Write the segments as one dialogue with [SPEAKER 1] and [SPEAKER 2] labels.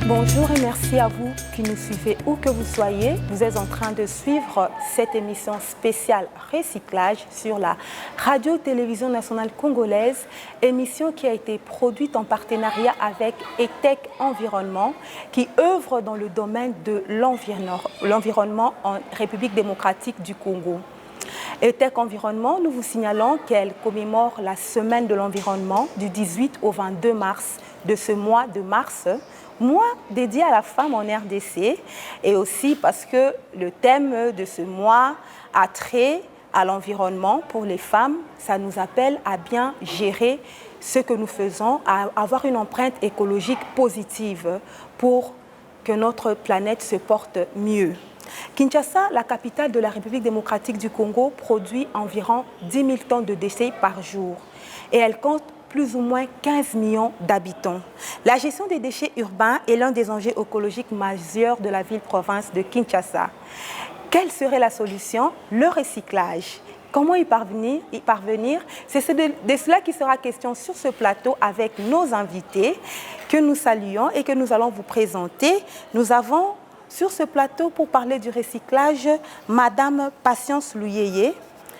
[SPEAKER 1] Bonjour et merci à vous qui nous suivez où que vous soyez. Vous êtes en train de suivre cette émission spéciale Recyclage sur la Radio-Télévision nationale congolaise, émission qui a été produite en partenariat avec ETEC Environnement, qui œuvre dans le domaine de l'environnement en République démocratique du Congo. ETEC Environnement, nous vous signalons qu'elle commémore la semaine de l'environnement du 18 au 22 mars de ce mois de mars, mois dédié à la femme en RDC, et aussi parce que le thème de ce mois a trait à l'environnement pour les femmes. Ça nous appelle à bien gérer ce que nous faisons, à avoir une empreinte écologique positive pour que notre planète se porte mieux. Kinshasa, la capitale de la République démocratique du Congo, produit environ 10 000 tonnes de déchets par jour et elle compte plus ou moins 15 millions d'habitants. La gestion des déchets urbains est l'un des enjeux écologiques majeurs de la ville-province de Kinshasa. Quelle serait la solution? Le recyclage. Comment y parvenir? C'est de cela qui sera question sur ce plateau avec nos invités que nous saluons et que nous allons vous présenter. Nous avons sur ce plateau, pour parler du recyclage, Madame Patience Luyeye.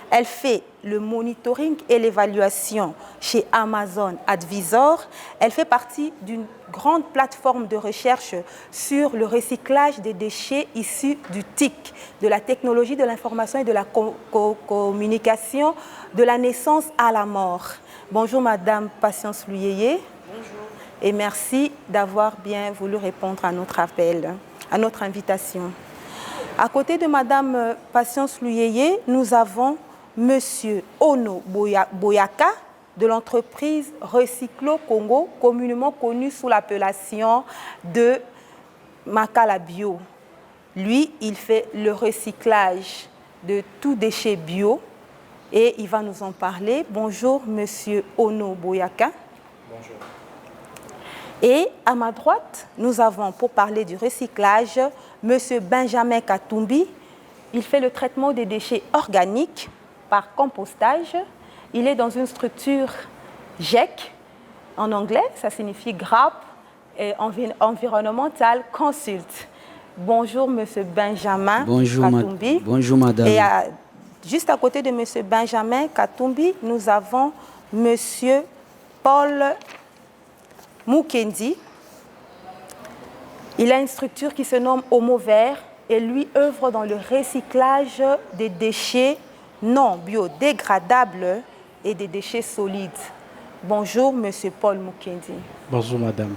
[SPEAKER 1] Elle fait le monitoring et l'évaluation chez Amazon Advisor. Elle fait partie d'une grande plateforme de recherche sur le recyclage des déchets issus du TIC, de la technologie de l'information et de la communication, de la naissance à la mort. Bonjour Madame Patience Luyeye.
[SPEAKER 2] Bonjour.
[SPEAKER 1] Et merci d'avoir bien voulu répondre à notre appel, à notre invitation. À côté de Madame Patience Luyeye, nous avons Monsieur Ono Boyaka de l'entreprise Recyclo Congo, communément connu sous l'appellation de Makala Bio. Lui, il fait le recyclage de tout déchet bio et il va nous en parler. Bonjour Monsieur Ono Boyaka.
[SPEAKER 2] Bonjour.
[SPEAKER 1] Et à ma droite, nous avons, pour parler du recyclage, M. Benjamin Katumbi. Il fait le traitement des déchets organiques par compostage. Il est dans une structure GEC, en anglais, ça signifie GRAP et Environmental Consult. Bonjour M. Benjamin Katumbi.
[SPEAKER 3] Bonjour Madame.
[SPEAKER 1] Et juste à côté de M. Benjamin Katumbi, nous avons M. Paul Mukendi. Il a une structure qui se nomme Homo Vert et lui œuvre dans le recyclage des déchets non biodégradables et des déchets solides. Bonjour, Monsieur Paul Mukendi.
[SPEAKER 2] Bonjour, Madame.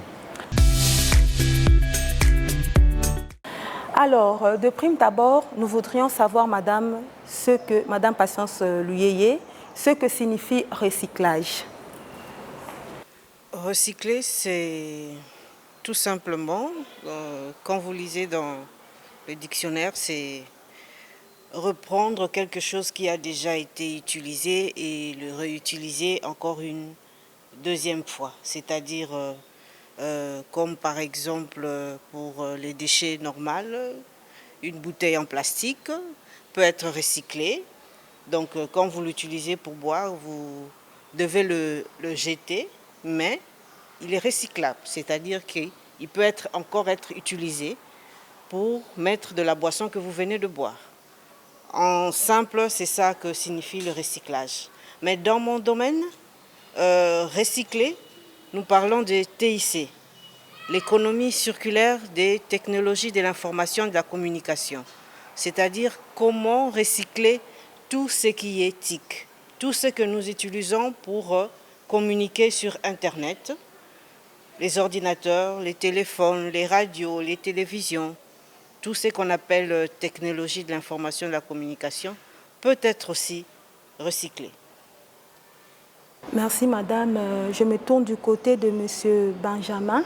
[SPEAKER 1] Alors, de prime d'abord, nous voudrions savoir, Madame Patience Luyeye, ce que signifie recyclage.
[SPEAKER 4] Recycler, c'est tout simplement, quand vous lisez dans le dictionnaire, c'est reprendre quelque chose qui a déjà été utilisé et le réutiliser encore une deuxième fois. C'est-à-dire, comme par exemple pour les déchets normaux, une bouteille en plastique peut être recyclée. Donc quand vous l'utilisez pour boire, vous devez le jeter, mais il est recyclable, c'est-à-dire qu'il peut encore être utilisé pour mettre de la boisson que vous venez de boire. En simple, c'est ça que signifie le recyclage. Mais dans mon domaine, recycler, nous parlons de TIC, l'économie circulaire des technologies de l'information et de la communication. C'est-à-dire comment recycler tout ce qui est TIC, tout ce que nous utilisons pour communiquer sur Internet, les ordinateurs, les téléphones, les radios, les télévisions, tout ce qu'on appelle technologie de l'information et de la communication peut être aussi recyclé.
[SPEAKER 1] Merci Madame. Je me tourne du côté de Monsieur Benjamin.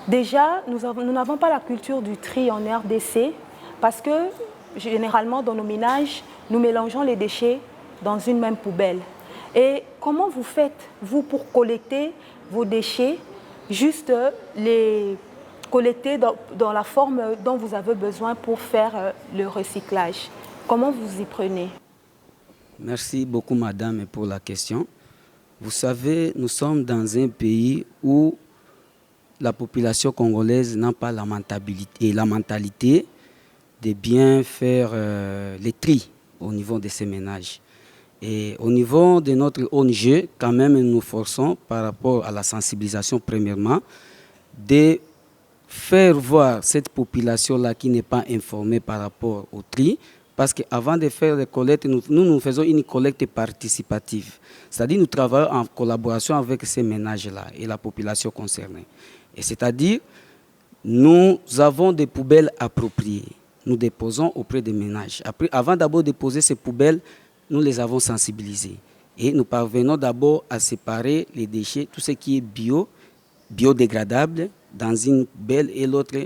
[SPEAKER 1] Déjà, nous n'avons pas la culture du tri en RDC parce que généralement dans nos ménages, nous mélangeons les déchets dans une même poubelle. Et comment vous faites, vous, pour collecter vos déchets, juste les collecter dans la forme dont vous avez besoin pour faire le recyclage? Comment vous y prenez?
[SPEAKER 3] Merci beaucoup Madame pour la question. Vous savez, nous sommes dans un pays où la population congolaise n'a pas la mentalité de bien faire les tri au niveau de ces ménages. Et au niveau de notre ONG, quand même, nous nous forçons par rapport à la sensibilisation premièrement, de faire voir cette population-là qui n'est pas informée par rapport au tri, parce qu'avant de faire les collectes, nous faisons une collecte participative. C'est-à-dire nous travaillons en collaboration avec ces ménages-là et la population concernée. Et c'est-à-dire, nous avons des poubelles appropriées. Nous déposons auprès des ménages. Après, avant d'abord de déposer ces poubelles, nous les avons sensibilisés. Et nous parvenons d'abord à séparer les déchets, tout ce qui est biodégradable, dans une poubelle et l'autre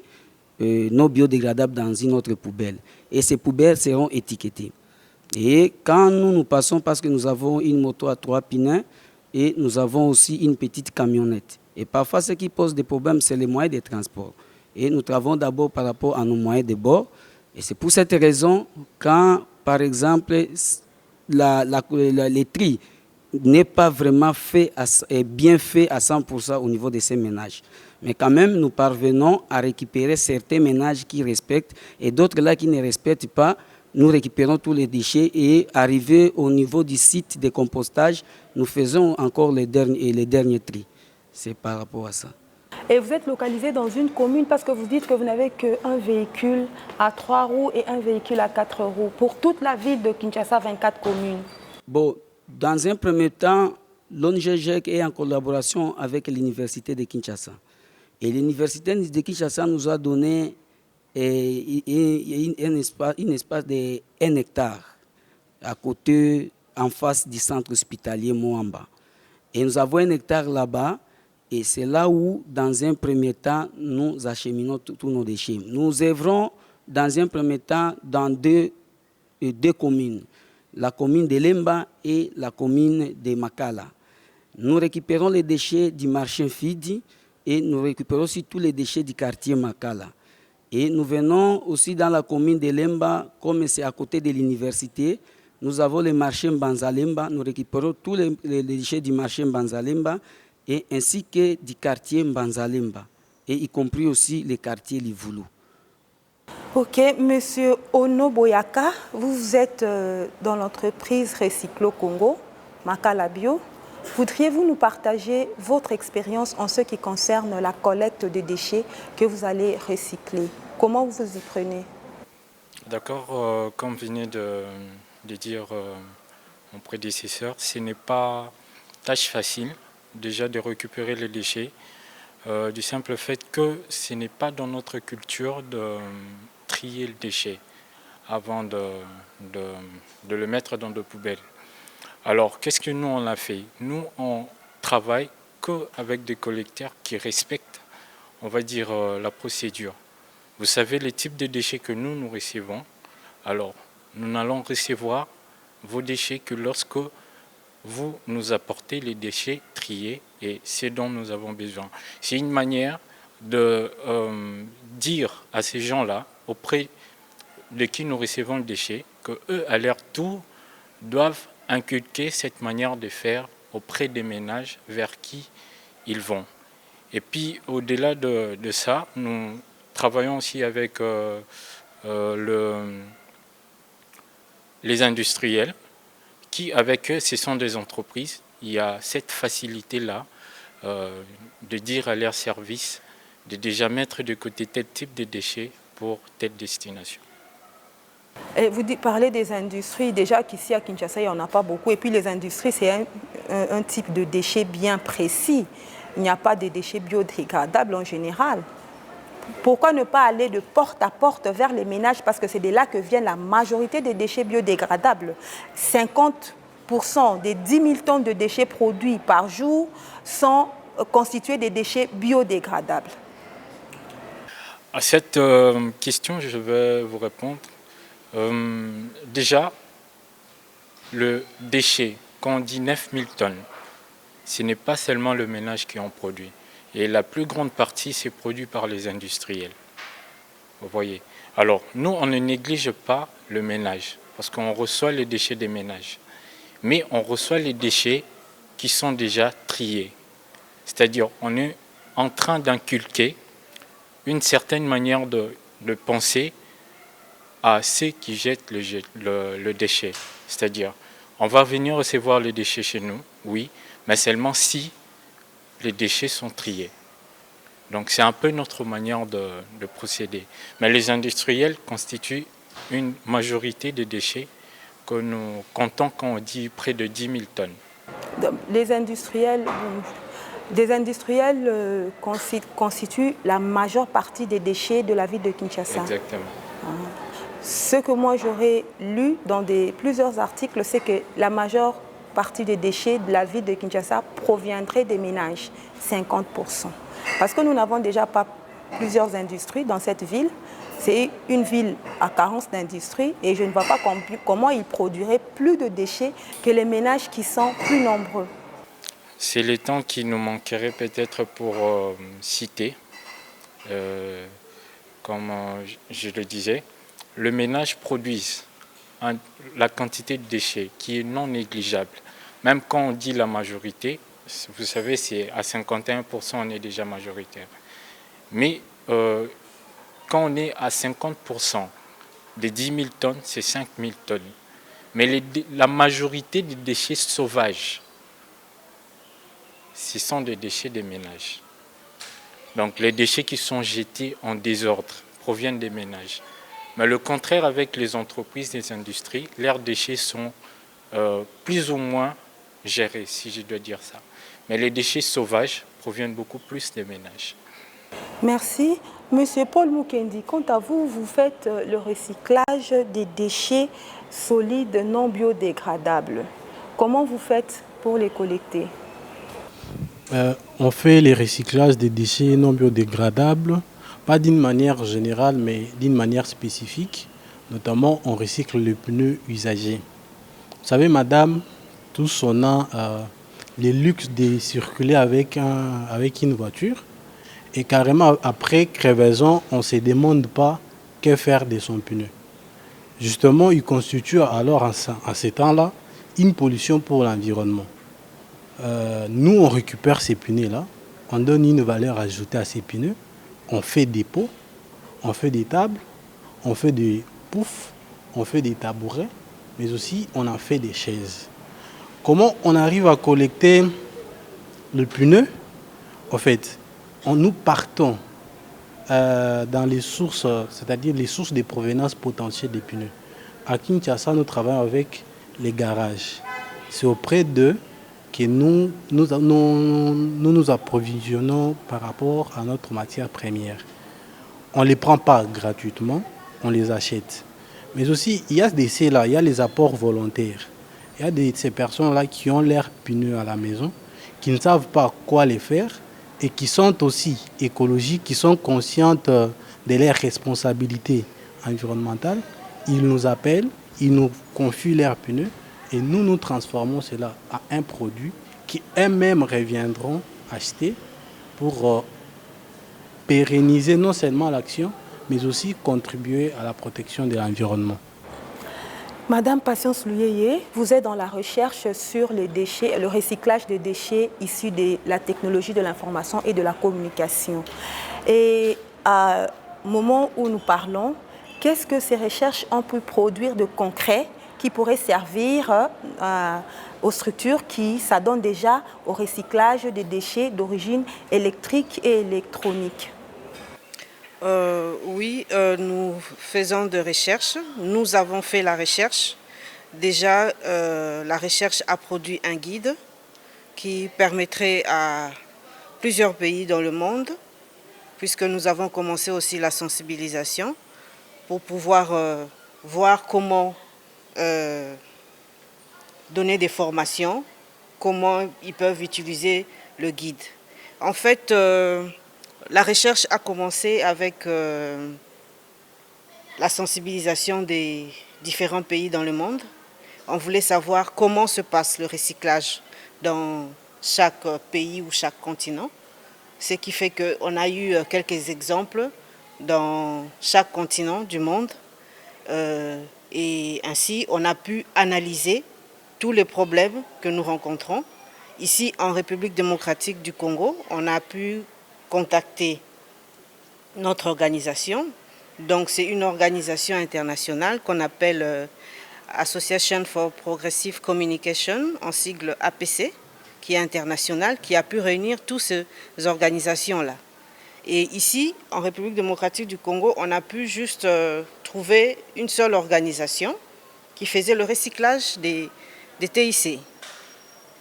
[SPEAKER 3] non biodégradable dans une autre poubelle. Et ces poubelles seront étiquetées. Et quand nous passons, parce que nous avons une moto à 3 pneus et nous avons aussi une petite camionnette. Et parfois, ce qui pose des problèmes, c'est les moyens de transport. Et nous travaillons d'abord par rapport à nos moyens de bord. Et c'est pour cette raison, quand, par exemple, les tri n'est pas vraiment bien fait à 100% au niveau de ces ménages. Mais quand même, nous parvenons à récupérer certains ménages qui respectent et d'autres là qui ne respectent pas. Nous récupérons tous les déchets et arrivé au niveau du site de compostage, nous faisons encore les derniers tri. C'est par rapport à ça.
[SPEAKER 1] Et vous êtes localisé dans une commune parce que vous dites que vous n'avez qu'un véhicule à 3 roues et un véhicule à 4 roues pour toute la ville de Kinshasa, 24 communes.
[SPEAKER 3] Bon, dans un premier temps, l'ONG est en collaboration avec l'université de Kinshasa. Et l'université de Kinshasa nous a donné un espace de 1 hectare à côté, en face du centre hospitalier Moamba. Et nous avons 1 hectare là-bas. Et c'est là où, dans un premier temps, nous acheminons tous nos déchets. Nous œuvrons, dans un premier temps, dans deux communes, la commune de Lemba et la commune de Makala. Nous récupérons les déchets du marché Fidi et nous récupérons aussi tous les déchets du quartier Makala. Et nous venons aussi dans la commune de Lemba, comme c'est à côté de l'université, nous avons le marché Mbanzalemba, nous récupérons tous les déchets du marché Mbanzalemba, et ainsi que du quartier Mbanzalemba, et y compris aussi le quartier Livulu.
[SPEAKER 1] Ok, Monsieur Ono Boyaka, vous êtes dans l'entreprise Recyclo Congo, Makala Bio. Voudriez-vous nous partager votre expérience en ce qui concerne la collecte de déchets que vous allez recycler? Comment vous y prenez?
[SPEAKER 2] D'accord, comme venait de dire mon prédécesseur, ce n'est pas tâche facile déjà de récupérer les déchets, du simple fait que ce n'est pas dans notre culture de trier le déchet avant de le mettre dans de poubelles. Alors, qu'est-ce que nous on a fait? Nous, on travaille qu'avec des collecteurs qui respectent, on va dire, la procédure. Vous savez, les types de déchets que nous recevons, alors, nous n'allons recevoir vos déchets que lorsque vous nous apportez les déchets triés et ce dont nous avons besoin. C'est une manière de dire à ces gens-là, auprès de qui nous recevons le déchet, qu'eux, à leur tour, doivent inculquer cette manière de faire auprès des ménages vers qui ils vont. Et puis, au-delà de ça, nous travaillons aussi avec les industriels, qui, avec eux, ce sont des entreprises. Il y a cette facilité-là de dire à leur service de déjà mettre de côté tel type de déchets pour telle destination.
[SPEAKER 1] Et vous parlez des industries, déjà qu'ici à Kinshasa, il n'y en a pas beaucoup. Et puis les industries, c'est un type de déchets bien précis. Il n'y a pas de déchets biodégradables en général. Pourquoi ne pas aller de porte à porte vers les ménages? Parce que c'est de là que vient la majorité des déchets biodégradables. 50% des 10 000 tonnes de déchets produits par jour sont constitués de déchets biodégradables.
[SPEAKER 2] À cette question, je vais vous répondre. Déjà, le déchet, quand on dit 9 000 tonnes, ce n'est pas seulement le ménage qui en produit. Et la plus grande partie, c'est produit par les industriels. Vous voyez. Alors, nous, on ne néglige pas le ménage, parce qu'on reçoit les déchets des ménages. Mais on reçoit les déchets qui sont déjà triés. C'est-à-dire, on est en train d'inculquer une certaine manière de penser à ceux qui jettent le déchet. C'est-à-dire, on va venir recevoir les déchets chez nous, oui, mais seulement si les déchets sont triés. Donc c'est un peu notre manière de procéder. Mais les industriels constituent une majorité des déchets que nous comptons quand on dit près de 10 000 tonnes.
[SPEAKER 1] Les industriels, constituent la majeure partie des déchets de la ville de Kinshasa.
[SPEAKER 2] Exactement.
[SPEAKER 1] Ce que moi j'aurais lu dans plusieurs articles, c'est que la majeure partie des déchets de la ville de Kinshasa proviendrait des ménages, 50%. Parce que nous n'avons déjà pas plusieurs industries dans cette ville. C'est une ville à carence d'industrie et je ne vois pas comment ils produiraient plus de déchets que les ménages qui sont plus nombreux.
[SPEAKER 2] C'est le temps qui nous manquerait peut-être pour citer, comme je le disais, le ménage produit la quantité de déchets qui est non négligeable. Même quand on dit la majorité, vous savez, c'est à 51%, on est déjà majoritaire. Mais quand on est à 50% des 10 000 tonnes, c'est 5 000 tonnes. Mais la majorité des déchets sauvages, ce sont des déchets des ménages. Donc les déchets qui sont jetés en désordre proviennent des ménages. Mais le contraire avec les entreprises, les industries, leurs déchets sont plus ou moins gérés, si je dois dire ça. Mais les déchets sauvages proviennent beaucoup plus des ménages.
[SPEAKER 1] Merci. Monsieur Paul Mukendi, quant à vous, vous faites le recyclage des déchets solides non biodégradables. Comment vous faites pour les collecter?
[SPEAKER 5] On fait les recyclages des déchets non biodégradables, pas d'une manière générale, mais d'une manière spécifique. Notamment, on recycle les pneus usagés. Vous savez, madame, tous on a le luxe de circuler avec une voiture. Et carrément, après crevaison, on ne se demande pas que faire de son pneu. Justement, il constitue alors, à ce temps-là, une pollution pour l'environnement. Nous, on récupère ces pneus-là, on donne une valeur ajoutée à ces pneus, on fait des pots, on fait des tables, on fait des poufs, on fait des tabourets, mais aussi on en fait des chaises. Comment on arrive à collecter le pneu? En fait, nous partons dans les sources, c'est-à-dire les sources de provenance potentielle des pneus. À Kinshasa, nous travaillons avec les garages. C'est auprès d'eux que nous approvisionnons par rapport à notre matière première. On ne les prend pas gratuitement, on les achète. Mais aussi, il y a il y a les apports volontaires. Il y a ces personnes-là qui ont leurs pneus à la maison, qui ne savent pas quoi les faire et qui sont aussi écologiques, qui sont conscientes de leurs responsabilités environnementales. Ils nous appellent, ils nous confient leurs pneus et nous transformons cela en un produit qui eux-mêmes reviendront acheter pour pérenniser non seulement l'action, mais aussi contribuer à la protection de l'environnement.
[SPEAKER 1] Madame Patience Luyeye, vous êtes dans la recherche sur les déchets, le recyclage des déchets issus de la technologie de l'information et de la communication. Et à moment où nous parlons, qu'est-ce que ces recherches ont pu produire de concret qui pourrait servir aux structures qui s'adonnent déjà au recyclage des déchets d'origine électrique et électronique?
[SPEAKER 4] Oui, nous faisons de recherches. Nous avons fait la recherche. Déjà, la recherche a produit un guide qui permettrait à plusieurs pays dans le monde, puisque nous avons commencé aussi la sensibilisation, pour pouvoir voir comment donner des formations, comment ils peuvent utiliser le guide. En fait, la recherche a commencé avec la sensibilisation des différents pays dans le monde. On voulait savoir comment se passe le recyclage dans chaque pays ou chaque continent. Ce qui fait qu'on a eu quelques exemples dans chaque continent du monde. Et ainsi, on a pu analyser tous les problèmes que nous rencontrons. Ici, en République démocratique du Congo, on a pu contacté notre organisation. Donc c'est une organisation internationale qu'on appelle Association for Progressive Communication, en sigle APC, qui est internationale, qui a pu réunir toutes ces organisations-là. Et ici, en République démocratique du Congo, on a pu juste trouver une seule organisation qui faisait le recyclage des TIC,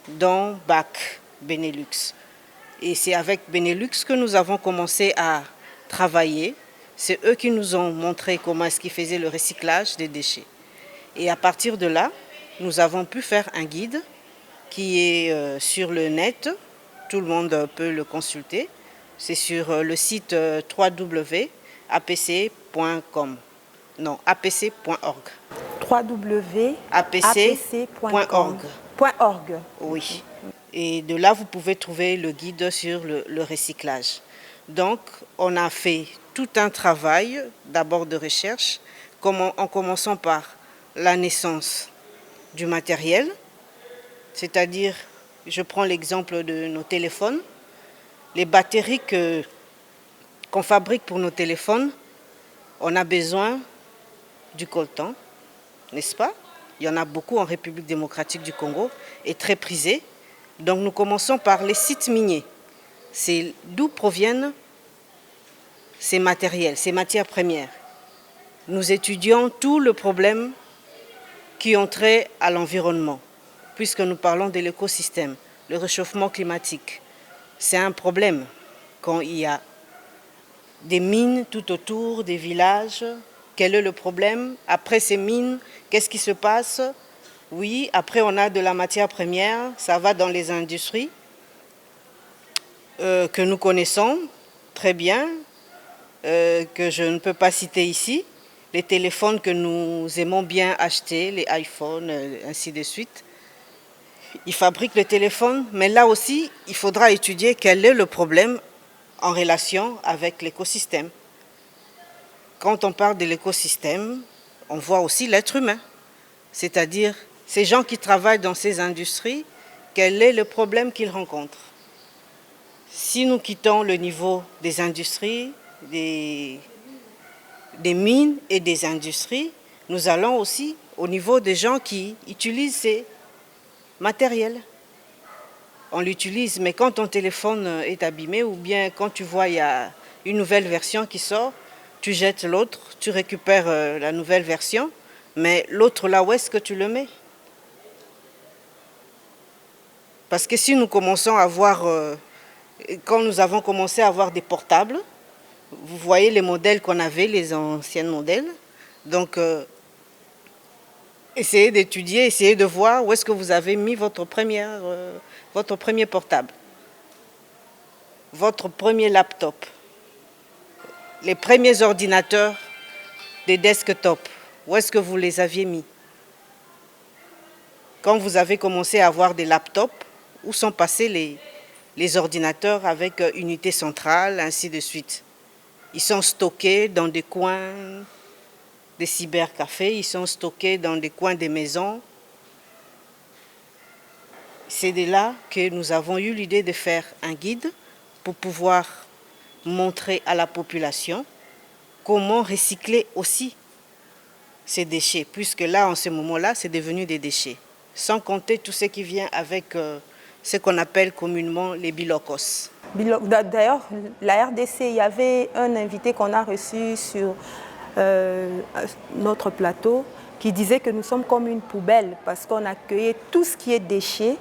[SPEAKER 4] dont BAC, Benelux. Et c'est avec Benelux que nous avons commencé à travailler. C'est eux qui nous ont montré comment est-ce qu'ils faisaient le recyclage des déchets. Et à partir de là, nous avons pu faire un guide qui est sur le net. Tout le monde peut le consulter. C'est sur le site www.apc.com. Non, apc.org.
[SPEAKER 1] www.apc.org.
[SPEAKER 4] Oui. Et de là, vous pouvez trouver le guide sur le recyclage. Donc, on a fait tout un travail, d'abord de recherche, en commençant par la naissance du matériel, c'est-à-dire, je prends l'exemple de nos téléphones, les batteries qu'on fabrique pour nos téléphones, on a besoin du coltan, n'est-ce pas? Il y en a beaucoup en République démocratique du Congo et très prisé. Donc nous commençons par les sites miniers. C'est d'où proviennent ces matériels, ces matières premières. Nous étudions tout le problème qui ont trait à l'environnement, puisque nous parlons de l'écosystème, le réchauffement climatique. C'est un problème quand il y a des mines tout autour des villages. Quel est le problème? Après ces mines, qu'est-ce qui se passe? Oui, après on a de la matière première, ça va dans les industries que nous connaissons très bien, que je ne peux pas citer ici, les téléphones que nous aimons bien acheter, les iPhones, ainsi de suite. Ils fabriquent le téléphone, mais là aussi, il faudra étudier quel est le problème en relation avec l'écosystème. Quand on parle de l'écosystème, on voit aussi l'être humain, c'est-à-dire ces gens qui travaillent dans ces industries, quel est le problème qu'ils rencontrent. Si nous quittons le niveau des industries, des mines et des industries, nous allons aussi au niveau des gens qui utilisent ces matériels. On l'utilise, mais quand ton téléphone est abîmé ou bien quand tu vois il y a une nouvelle version qui sort, tu jettes l'autre, tu récupères la nouvelle version, mais l'autre là, où est-ce que tu le mets? Parce que si nous commençons à voir, quand nous avons commencé à avoir des portables, vous voyez les modèles qu'on avait, les anciens modèles, donc essayez d'étudier, essayez de voir où est-ce que vous avez mis votre premier portable, votre premier laptop, les premiers ordinateurs des desktops, où est-ce que vous les aviez mis? Quand vous avez commencé à avoir des laptops, où sont passés les ordinateurs avec unité centrale, ainsi de suite? Ils sont stockés dans des coins des cybercafés, ils sont stockés dans des coins des maisons. C'est de là que nous avons eu l'idée de faire un guide pour pouvoir montrer à la population comment recycler aussi ces déchets, puisque là, en ce moment-là, c'est devenu des déchets. Sans compter tout ce qui vient avec ce qu'on appelle communément les bilokos.
[SPEAKER 1] D'ailleurs, la RDC, il y avait un invité qu'on a reçu sur notre plateau qui disait que nous sommes comme une poubelle parce qu'on accueillait tout ce qui est déchets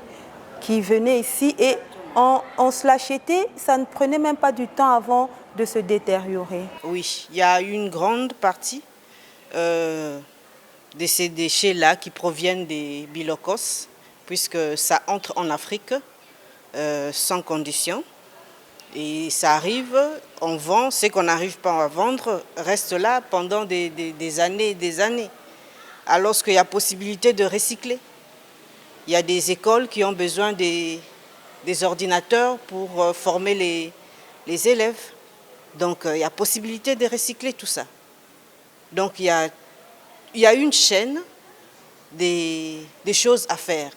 [SPEAKER 1] qui venaient ici et on se l'achetait, ça ne prenait même pas du temps avant de se détériorer.
[SPEAKER 4] Oui, il y a une grande partie de ces déchets-là qui proviennent des bilokos, puisque ça entre en Afrique sans condition. Et ça arrive, on vend, ce qu'on n'arrive pas à vendre reste là pendant des années et des années. Alors qu'il y a possibilité de recycler. Il y a des écoles qui ont besoin des ordinateurs pour former les élèves. Donc il y a possibilité de recycler tout ça. Donc il y a une chaîne des choses à faire.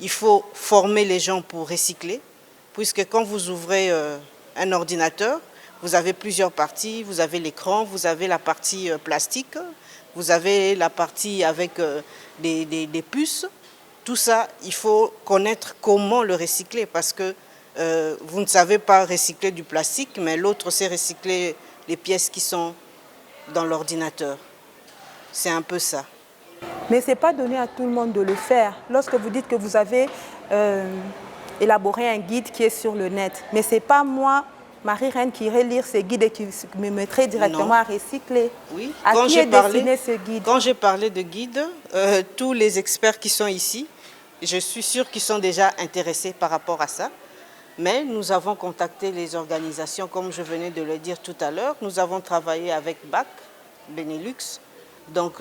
[SPEAKER 4] Il faut former les gens pour recycler, puisque quand vous ouvrez un ordinateur, vous avez plusieurs parties. Vous avez l'écran, vous avez la partie plastique, vous avez la partie avec des puces. Tout ça, il faut connaître comment le recycler parce que vous ne savez pas recycler du plastique, mais l'autre sait recycler les pièces qui sont dans l'ordinateur. C'est un peu ça.
[SPEAKER 1] Mais ce n'est pas donné à tout le monde de le faire. Lorsque vous dites que vous avez élaboré un guide qui est sur le net, mais ce n'est pas moi, Marie-Reine, qui irait lire ce guide et qui me mettrait directement à recycler.
[SPEAKER 4] Oui.
[SPEAKER 1] À qui est destiné ce guide?
[SPEAKER 4] Quand j'ai parlé de guide, tous les experts qui sont ici, je suis sûre qu'ils sont déjà intéressés par rapport à ça. Mais nous avons contacté les organisations, comme je venais de le dire tout à l'heure. Nous avons travaillé avec BAC, Benelux. Donc,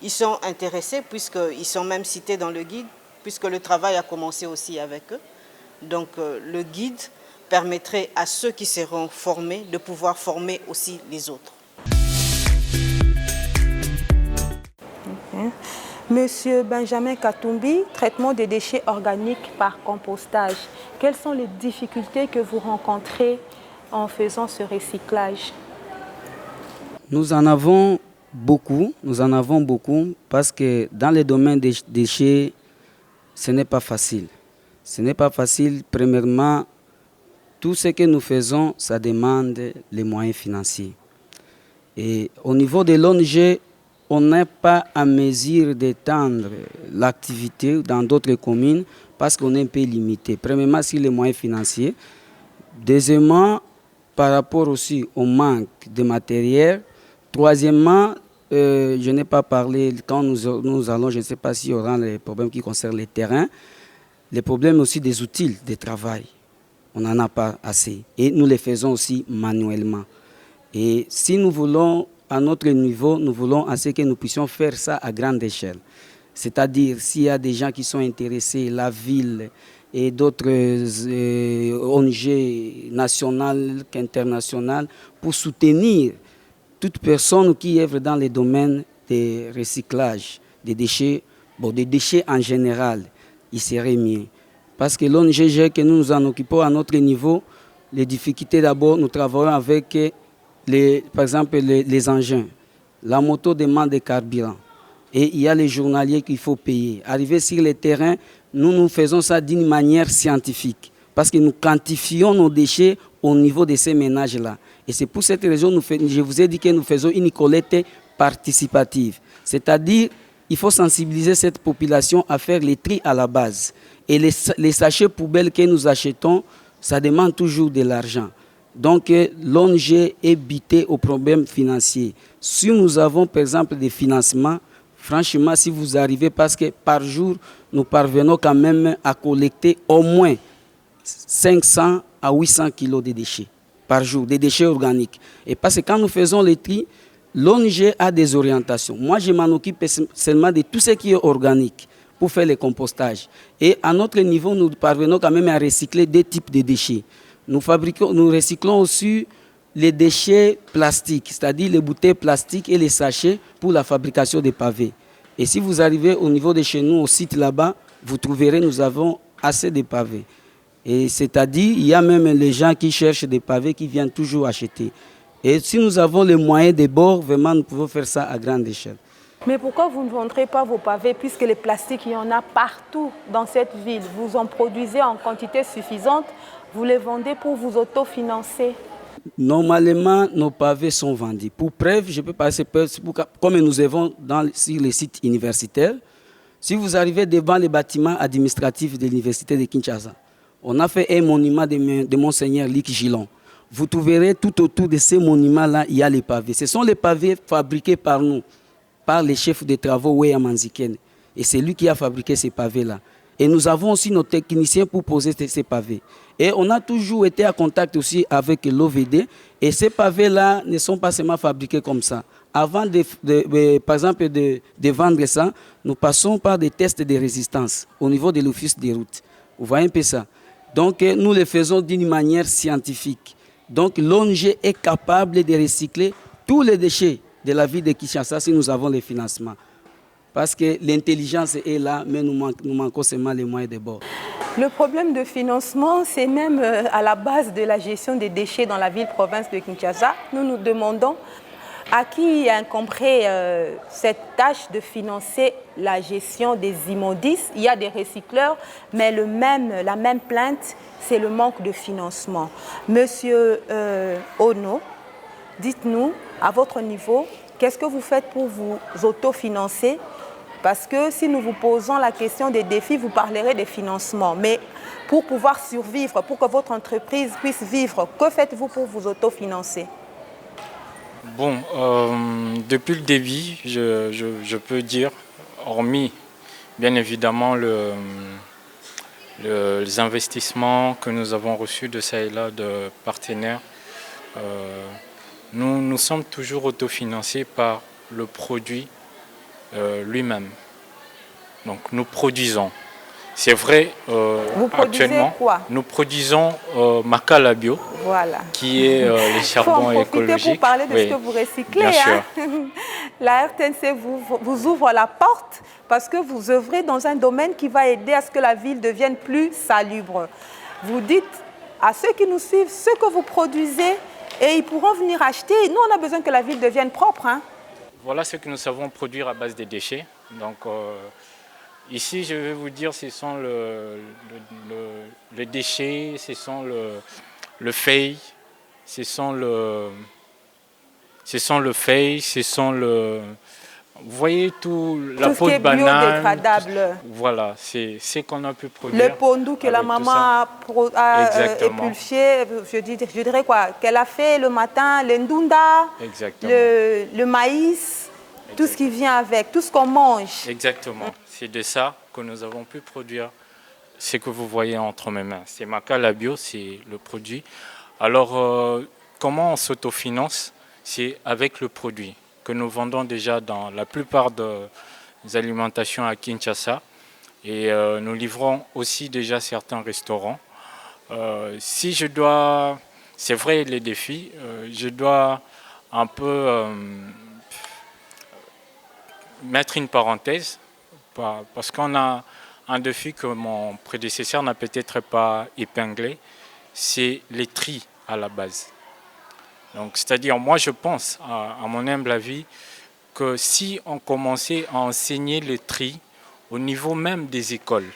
[SPEAKER 4] ils sont intéressés puisqu'ils sont même cités dans le guide, puisque le travail a commencé aussi avec eux. Donc, le guide permettrait à ceux qui seront formés de pouvoir former aussi les autres.
[SPEAKER 1] Monsieur Benjamin Katumbi, traitement des déchets organiques par compostage. Quelles sont les difficultés que vous rencontrez en faisant ce recyclage?
[SPEAKER 3] Nous en avons beaucoup parce que dans le domaine des déchets, ce n'est pas facile. Ce n'est pas facile, premièrement, tout ce que nous faisons, ça demande les moyens financiers. Et au niveau de l'ONG, on n'est pas à mesure d'étendre l'activité dans d'autres communes parce qu'on est un peu limité. Premièrement, sur les moyens financiers. Deuxièmement, par rapport aussi au manque de matériel. Troisièmement, je n'ai pas parlé, quand nous allons, je ne sais pas s'il y aura les problèmes qui concernent les terrains, les problèmes aussi des outils de travail. On n'en a pas assez. Et nous les faisons aussi manuellement. Et si nous voulons, à notre niveau, nous voulons à ce que nous puissions faire ça à grande échelle. C'est-à-dire, s'il y a des gens qui sont intéressés, la ville et d'autres ONG nationales qu'internationales, pour soutenir toute personne qui œuvre dans les domaines de recyclage des déchets, des déchets en général, il serait mieux. Parce que l'ONG que nous nous en occupons à notre niveau, les difficultés d'abord, nous travaillons avec par exemple les engins. La moto demande des carburants et il y a les journaliers qu'il faut payer. Arriver sur le terrain, nous faisons ça d'une manière scientifique parce que nous quantifions nos déchets au niveau de ces ménages-là. Et c'est pour cette raison que je vous ai dit que nous faisons une collecte participative. C'est-à-dire, il faut sensibiliser cette population à faire les tri à la base. Et les sachets poubelles que nous achetons, ça demande toujours de l'argent. Donc, l'ONG est butée aux problèmes financiers. Si nous avons, par exemple, des financements, franchement, si vous arrivez, parce que par jour, nous parvenons quand même à collecter au moins 500 à 800 kilos de déchets par jour, des déchets organiques. Et parce que quand nous faisons les tri, l'ONG a des orientations. Moi, je m'en occupe seulement de tout ce qui est organique pour faire le compostage. Et à notre niveau, nous parvenons quand même à recycler deux types de déchets. Nous recyclons aussi les déchets plastiques, c'est-à-dire les bouteilles plastiques et les sachets pour la fabrication des pavés. Et si vous arrivez au niveau de chez nous, au site là-bas, vous trouverez, nous avons assez de pavés. Et c'est-à-dire, il y a même les gens qui cherchent des pavés qui viennent toujours acheter. Et si nous avons les moyens de bord, vraiment, nous pouvons faire ça à grande échelle.
[SPEAKER 1] Mais pourquoi vous ne vendrez pas vos pavés puisque les plastiques, il y en a partout dans cette ville? Vous en produisez en quantité suffisante, vous les vendez pour vous autofinancer?
[SPEAKER 3] Normalement, nos pavés sont vendus. Pour preuve, je peux passer, comme nous avons sur les sites universitaires, si vous arrivez devant les bâtiments administratifs de l'université de Kinshasa, on a fait un monument de Monseigneur Luc Gillon. Vous trouverez tout autour de ces monuments-là, il y a les pavés. Ce sont les pavés fabriqués par nous, par les chefs de travaux Weya Manziken. Et c'est lui qui a fabriqué ces pavés-là. Et nous avons aussi nos techniciens pour poser ces pavés. Et on a toujours été en contact aussi avec l'OVD. Et ces pavés-là ne sont pas seulement fabriqués comme ça. Avant, par exemple, de vendre ça, nous passons par des tests de résistance au niveau de l'office des routes. Vous voyez un peu ça. Donc, nous le faisons d'une manière scientifique. Donc, l'ONG est capable de recycler tous les déchets de la ville de Kinshasa si nous avons les financements. Parce que l'intelligence est là, mais nous manquons seulement les moyens de bord.
[SPEAKER 1] Le problème de financement, c'est même à la base de la gestion des déchets dans la ville-province de Kinshasa. Nous nous demandons à qui incomberait cette tâche de financer la gestion des immondices. Il y a des recycleurs, mais la même plainte, c'est le manque de financement. Monsieur Ono, dites-nous, à votre niveau, qu'est-ce que vous faites pour vous autofinancer? Parce que si nous vous posons la question des défis, vous parlerez des financements. Mais pour pouvoir survivre, pour que votre entreprise puisse vivre, que faites-vous pour vous autofinancer?
[SPEAKER 2] Bon, depuis le début, je peux dire, hormis bien évidemment les investissements que nous avons reçus de ça et là de partenaires, nous sommes toujours autofinancés par le produit lui-même. Donc nous produisons. C'est vrai,
[SPEAKER 1] vous produisez
[SPEAKER 2] actuellement,
[SPEAKER 1] quoi?
[SPEAKER 2] nous produisons Makala Bio,
[SPEAKER 1] voilà,
[SPEAKER 2] qui est le charbon écologique.
[SPEAKER 1] Pour parler de
[SPEAKER 2] oui,
[SPEAKER 1] ce que vous recyclez.
[SPEAKER 2] Bien sûr.
[SPEAKER 1] La RTNC vous ouvre la porte parce que vous œuvrez dans un domaine qui va aider à ce que la ville devienne plus salubre. Vous dites à ceux qui nous suivent ce que vous produisez et ils pourront venir acheter. Nous, on a besoin que la ville devienne propre. Hein.
[SPEAKER 2] Voilà ce que nous savons produire à base des déchets. Donc, ici, je vais vous dire, ce sont les déchets, ce sont le feuille, ce sont le feuille, ce sont le... Vous voyez tout la peau de banane. Tout ce qui est biodégradable. Voilà, c'est ce qu'on a pu produire.
[SPEAKER 1] Le pondou que la maman a épulché, je dirais quoi, qu'elle a fait le matin, le ndunda, le maïs, tout ce qui vient avec, tout ce qu'on mange.
[SPEAKER 2] Exactement, c'est de ça que nous avons pu produire ce que vous voyez entre mes mains. C'est Makala Bio, c'est le produit. Alors, comment on s'autofinance? C'est avec le produit que nous vendons déjà dans la plupart des alimentations à Kinshasa. Et nous livrons aussi déjà certains restaurants. Si je dois, c'est vrai les défis, je dois un peu mettre une parenthèse parce qu'on a un défi que mon prédécesseur n'a peut-être pas épinglé, c'est les tris à la base. Donc, c'est-à-dire, moi je pense, à mon humble avis, que si on commençait à enseigner les tri au niveau même des écoles,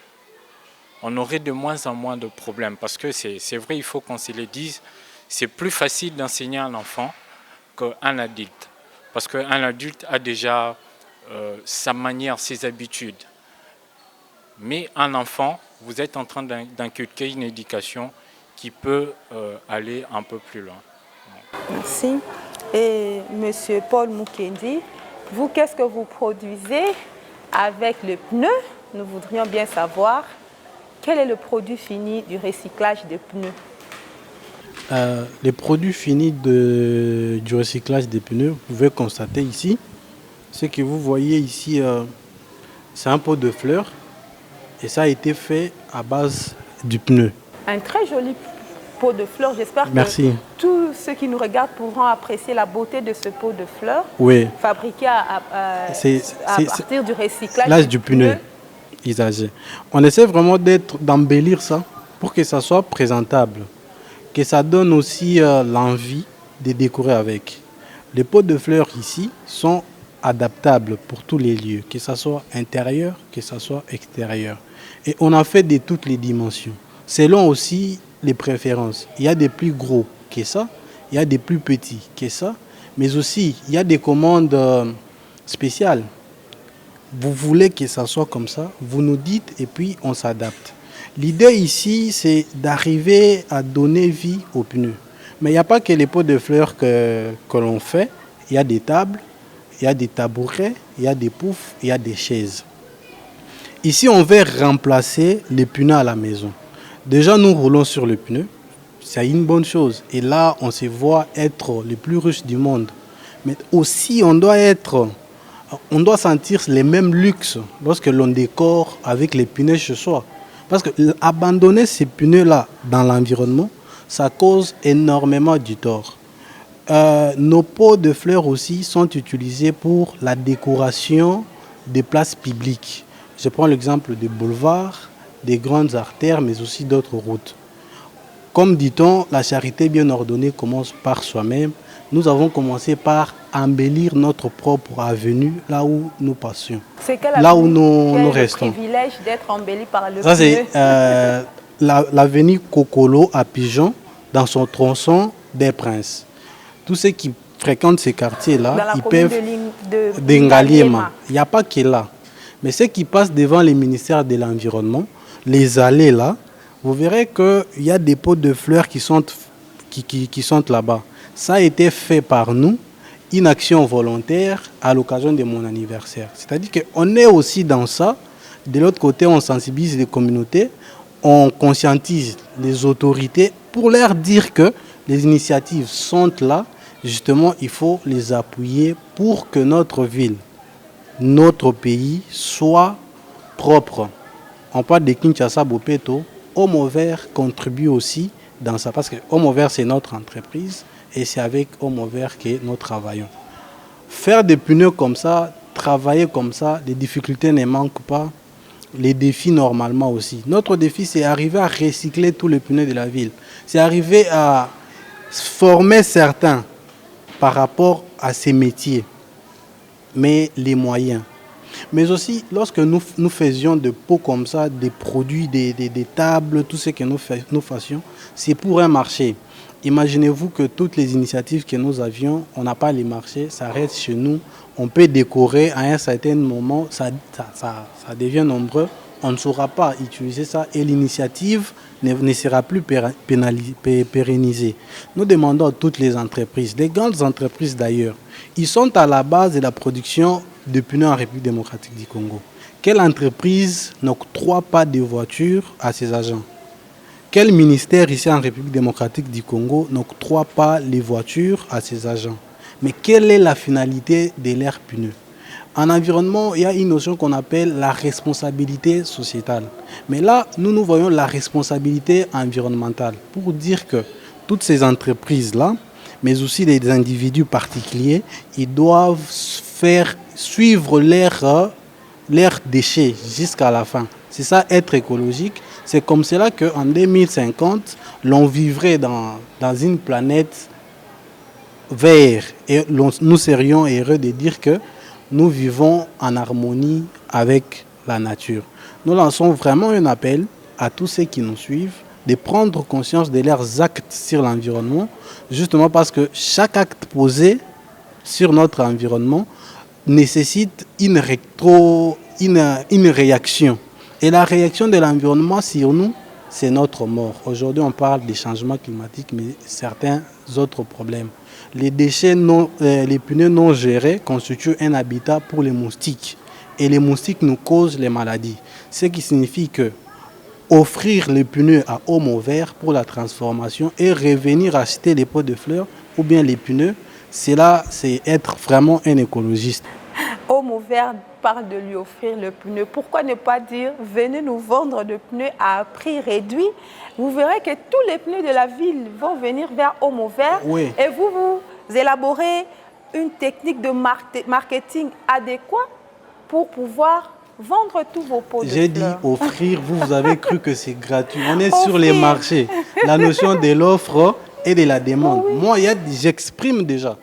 [SPEAKER 2] on aurait de moins en moins de problèmes. Parce que c'est vrai, il faut qu'on se le dise, c'est plus facile d'enseigner à un enfant qu'un adulte. Parce qu'un adulte a déjà sa manière, ses habitudes. Mais un enfant, vous êtes en train d'inculquer une éducation qui peut aller un peu plus loin.
[SPEAKER 1] Merci. Et Monsieur Paul Mukendi, vous, qu'est-ce que vous produisez avec le pneu? Nous voudrions bien savoir quel est le produit fini du recyclage des pneus.
[SPEAKER 5] Les produits finis du recyclage des pneus, vous pouvez constater ici, ce que vous voyez ici, c'est un pot de fleurs et ça a été fait à base du pneu.
[SPEAKER 1] Un très joli pot de fleurs. J'espère que tous ceux qui nous regardent pourront apprécier la beauté de ce pot de fleurs, fabriqué à partir du recyclage
[SPEAKER 5] du pneu usagé. On essaie vraiment d'embellir ça pour que ça soit présentable, que ça donne aussi l'envie de décorer avec. Les pots de fleurs ici sont adaptables pour tous les lieux, que ce soit intérieur, que ce soit extérieur. Et on a fait de toutes les dimensions, selon aussi les préférences. Il y a des plus gros que ça, il y a des plus petits que ça, mais aussi il y a des commandes spéciales. Vous voulez que ça soit comme ça, vous nous dites et puis on s'adapte. L'idée ici, c'est d'arriver à donner vie aux pneus. Mais il n'y a pas que les pots de fleurs que l'on fait, il y a des tables, il y a des tabourets, il y a des poufs, il y a des chaises. Ici, on veut remplacer les pneus à la maison. Déjà, nous roulons sur le pneu, c'est une bonne chose. Et là, on se voit être les plus riches du monde. Mais aussi, on doit sentir les mêmes luxes lorsque l'on décore avec les pneus chez soi. Parce que abandonner ces pneus-là dans l'environnement, ça cause énormément du tort. Nos pots de fleurs aussi sont utilisés pour la décoration des places publiques. Je prends l'exemple des boulevards des grandes artères, mais aussi d'autres routes. Comme dit-on, la charité bien ordonnée commence par soi-même. Nous avons commencé par embellir notre propre avenue là où nous passions, là où nous restons.
[SPEAKER 1] Le privilège d'être embelli par le
[SPEAKER 5] Ça, c'est l'avenue Kokolo à Pigeon, dans son tronçon des Princes. Tous ceux qui fréquentent ces quartiers-là, ils peuvent d'Engaliema. Il n'y a pas que là. Mais ceux qui passent devant les ministères de l'Environnement, les allées là, vous verrez qu'il y a des pots de fleurs qui sont là-bas. Ça a été fait par nous, une action volontaire à l'occasion de mon anniversaire. C'est-à-dire qu'on est aussi dans ça. De l'autre côté, on sensibilise les communautés, on conscientise les autorités pour leur dire que les initiatives sont là. Justement, il faut les appuyer pour que notre ville, notre pays soit propre. On parle de Kinshasa Bopeto. Homo Vert contribue aussi dans ça, parce que Homo Vert, c'est notre entreprise et c'est avec Homo Vert que nous travaillons. Faire des pneus comme ça, travailler comme ça, les difficultés ne manquent pas, les défis normalement aussi. Notre défi, c'est arriver à recycler tous les pneus de la ville. C'est arriver à former certains par rapport à ces métiers, mais les moyens. Mais aussi, lorsque nous faisions des pots comme ça, des produits, des tables, tout ce que nous fassions, c'est pour un marché. Imaginez-vous que toutes les initiatives que nous avions, on n'a pas les marchés, ça reste chez nous. On peut décorer à un certain moment, ça devient nombreux. On ne saura pas utiliser ça et l'initiative ne sera plus pérennisée. Nous demandons à toutes les entreprises, les grandes entreprises d'ailleurs, ils sont à la base de la production de pneus en République démocratique du Congo. Quelle entreprise n'octroie pas de voitures à ses agents? Quel ministère ici en République démocratique du Congo n'octroie pas les voitures à ses agents? Mais quelle est la finalité de leurs pneus? En environnement, il y a une notion qu'on appelle la responsabilité sociétale. Mais là, nous voyons la responsabilité environnementale pour dire que toutes ces entreprises-là, mais aussi les individus particuliers, ils doivent faire suivre leurs déchets jusqu'à la fin. C'est ça, être écologique. C'est comme cela qu'en 2050, l'on vivrait dans une planète verte. Et nous serions heureux de dire que nous vivons en harmonie avec la nature. Nous lançons vraiment un appel à tous ceux qui nous suivent de prendre conscience de leurs actes sur l'environnement, justement parce que chaque acte posé sur notre environnement nécessite une réaction. Et la réaction de l'environnement sur nous, c'est notre mort. Aujourd'hui, on parle des changements climatiques, mais certains autres problèmes. Les déchets, les pneus non gérés constituent un habitat pour les moustiques. Et les moustiques nous causent les maladies. Ce qui signifie que offrir les pneus à Homo Vert pour la transformation et revenir acheter les pots de fleurs ou bien les pneus, c'est être vraiment un écologiste.
[SPEAKER 1] Homo Vert parle de lui offrir le pneu. Pourquoi ne pas dire venez nous vendre des pneus à prix réduit? Vous verrez que tous les pneus de la ville vont venir vers Homo Vert.
[SPEAKER 5] Oui.
[SPEAKER 1] Et vous élaborez une technique de marketing adéquate pour pouvoir vendre tous vos pots de fleurs.
[SPEAKER 5] J'ai dit offrir, vous avez cru que c'est gratuit. On est sur les marchés. La notion de l'offre et de la demande. Oui. Moi, j'exprime déjà.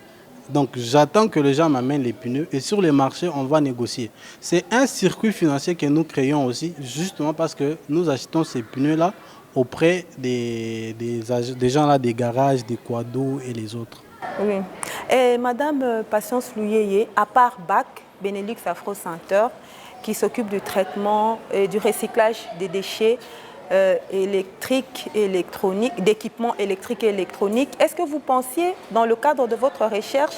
[SPEAKER 5] Donc, j'attends que les gens m'amènent les pneus et sur les marchés, on va négocier. C'est un circuit financier que nous créons aussi, justement parce que nous achetons ces pneus-là auprès des gens-là, des garages, des quados et les autres.
[SPEAKER 1] Oui. Et Madame Patience Louyeye, à part BAC, Benelux Afro Center, qui s'occupe du traitement et du recyclage des déchets électriques et électroniques, d'équipements électriques et électroniques. Est-ce que vous pensiez, dans le cadre de votre recherche,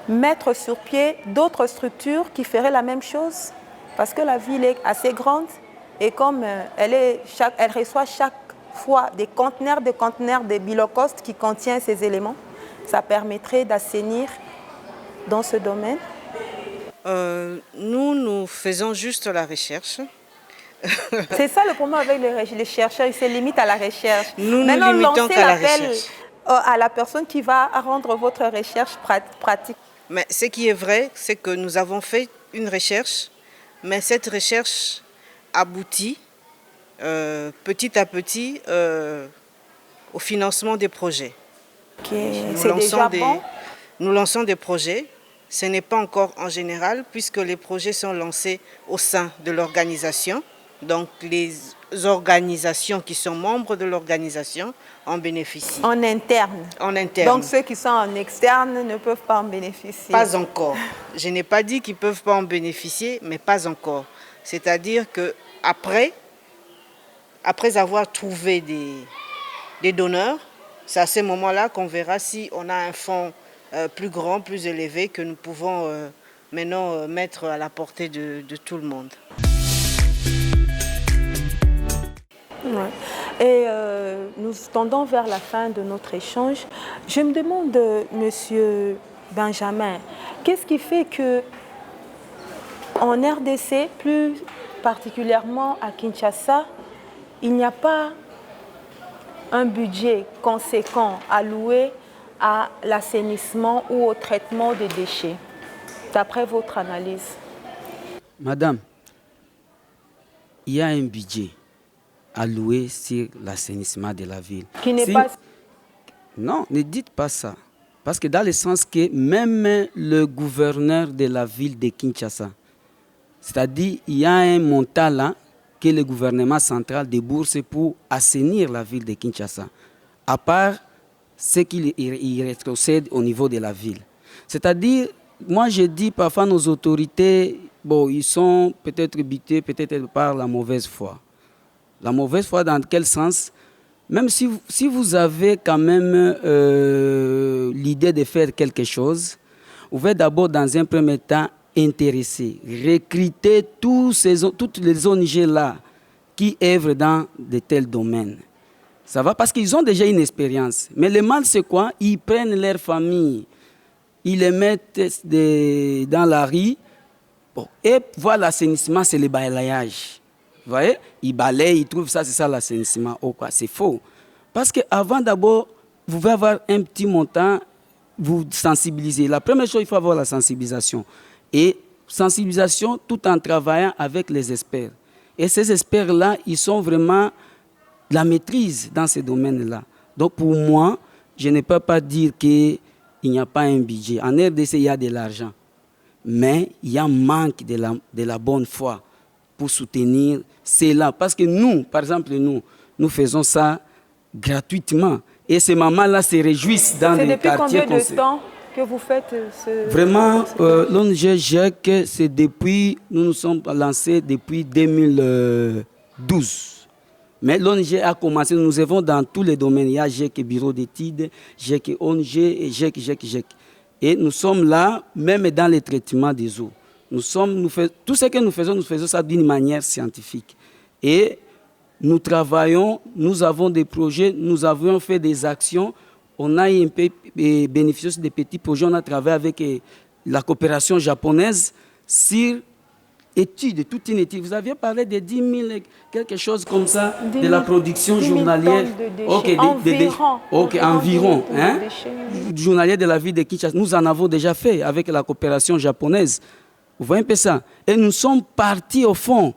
[SPEAKER 1] mettre sur pied d'autres structures qui feraient la même chose? Parce que la ville est assez grande et comme elle reçoit chaque fois des conteneurs de bilocost qui contiennent ces éléments, ça permettrait d'assainir dans ce domaine.
[SPEAKER 4] Nous faisons juste la recherche.
[SPEAKER 1] C'est ça le problème avec les chercheurs, ils se limitent à la recherche.
[SPEAKER 4] Nous nous limitons qu'à la recherche.
[SPEAKER 1] À la personne qui va rendre votre recherche pratique.
[SPEAKER 4] Mais ce qui est vrai, c'est que nous avons fait une recherche, mais cette recherche aboutit petit à petit au financement des projets.
[SPEAKER 1] C'est déjà bon.
[SPEAKER 4] Nous lançons des projets. Ce n'est pas encore en général puisque les projets sont lancés au sein de l'organisation. Donc les organisations qui sont membres de l'organisation en bénéficient.
[SPEAKER 1] En interne.
[SPEAKER 4] En interne.
[SPEAKER 1] Donc ceux qui sont en externe ne peuvent pas en bénéficier.
[SPEAKER 4] Pas encore. Je n'ai pas dit qu'ils ne peuvent pas en bénéficier, mais pas encore. C'est-à-dire qu'après avoir trouvé des donneurs, c'est à ce moment-là qu'on verra si on a un fonds plus grand, plus élevé que nous pouvons maintenant mettre à la portée de tout le monde.
[SPEAKER 1] Ouais. Et nous tendons vers la fin de notre échange. Je me demande, Monsieur Benjamin, qu'est-ce qui fait que en RDC, plus particulièrement à Kinshasa, il n'y a pas un budget conséquent alloué à l'assainissement ou au traitement des déchets, d'après votre analyse?
[SPEAKER 3] Madame, il y a un budget alloué sur l'assainissement de la ville.
[SPEAKER 1] Qui n'est pas...
[SPEAKER 3] Non, ne dites pas ça. Parce que dans le sens que même le gouverneur de la ville de Kinshasa, c'est-à-dire il y a un montant là que le gouvernement central débourse pour assainir la ville de Kinshasa, à part ce qu'il rétrocède au niveau de la ville. C'est-à-dire, moi je dis parfois nos autorités, bon, ils sont peut-être butés peut-être par la mauvaise foi. La mauvaise foi dans quel sens? Même si vous avez quand même l'idée de faire quelque chose, vous pouvez d'abord dans un premier temps intéresser, recruter toutes les ONG-là qui œuvrent dans de tels domaines. Ça va parce qu'ils ont déjà une expérience. Mais le mal, c'est quoi? Ils prennent leur famille, ils les mettent dans la rue. Bon, et voilà, l'assainissement, c'est le balayage. Vous voyez? Ils balayent, ils trouvent ça, c'est ça l'assainissement. Oh, quoi, c'est faux. Parce qu'avant d'abord, vous pouvez avoir un petit montant, vous sensibiliser. La première chose, il faut avoir la sensibilisation. Et sensibilisation tout en travaillant avec les experts. Et ces experts-là, ils sont vraiment la maîtrise dans ces domaines-là. Donc pour moi, je ne peux pas dire qu'il n'y a pas un budget. En RDC, il y a de l'argent. Mais il y a un manque de la bonne foi pour soutenir cela. Parce que nous, par exemple, nous faisons ça gratuitement. Et ces mamans-là se réjouissent dans les quartiers.
[SPEAKER 1] C'est depuis combien de temps que vous faites ce...
[SPEAKER 3] Vraiment, l'ONG GEC, c'est depuis, nous sommes lancés depuis 2012. Mais l'ONG a commencé, nous avons dans tous les domaines. Il y a GEC Bureau d'études, GEC ONG et GEC. Et nous sommes là, même dans le traitement des eaux. Tout ce que nous faisons ça d'une manière scientifique. Et nous travaillons, nous avons des projets, nous avons fait des actions. On a un peu bénéficié des petits projets. On a travaillé avec la coopération japonaise sur études, toute une étude. Vous aviez parlé de 10 000, quelque chose comme ça, de la production journalière. Environ. Journalière de la ville de Kinshasa. Nous en avons déjà fait avec la coopération japonaise. Vous voyez un peu ça? Et nous sommes partis au fond.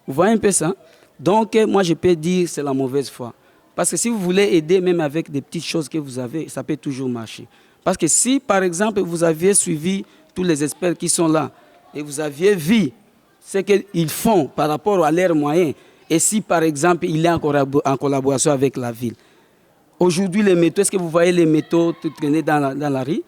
[SPEAKER 3] Vous voyez un peu ça? Donc, moi, je peux dire que c'est la mauvaise foi. Parce que si vous voulez aider, même avec des petites choses que vous avez, ça peut toujours marcher. Parce que si, par exemple, vous aviez suivi tous les experts qui sont là, et vous aviez vu ce qu'ils font par rapport à leurs moyens, et si, par exemple, il est en collaboration avec la ville. Aujourd'hui, les métaux, est-ce que vous voyez les métaux traîner dans la rue?